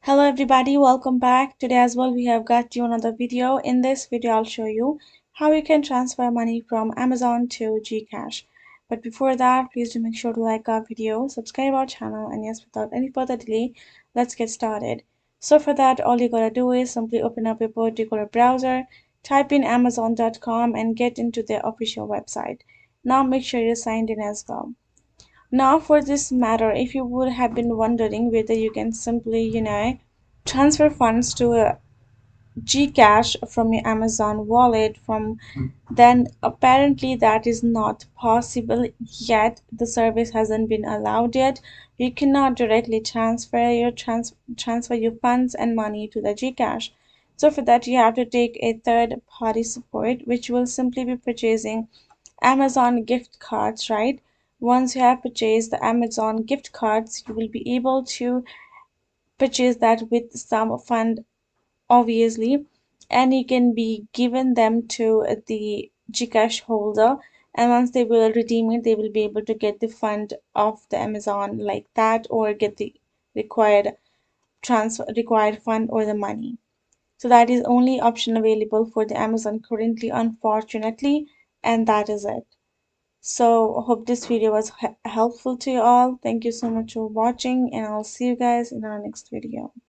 Hello everybody, welcome back. Today as well we have got you another video. In this video I'll show you how you can transfer money from Amazon to GCash. But before that, please do make sure to like our video, subscribe our channel, and yes, without any further delay, let's get started. So for that, all you gotta do is simply open up your particular browser, type in amazon.com and get into their official website. Now make sure you're signed in as well. Now for this matter, if you would have been wondering whether you can simply, transfer funds to a GCash from your Amazon wallet from then apparently that is not possible yet. The service hasn't been allowed yet. You cannot directly transfer your funds and money to the GCash. So for that you have to take a third party support, which will simply be purchasing Amazon gift cards, right? Once you have purchased the Amazon gift cards, you will be able to purchase that with some fund, obviously, and you can be given them to the Gcash holder, and once they will redeem it, they will be able to get the fund of the Amazon like that, or get the required required fund or the money. So that is only option available for the Amazon currently, unfortunately, and that is it. So hope this video was helpful to you all. Thank you so much for watching, and I'll see you guys in our next video.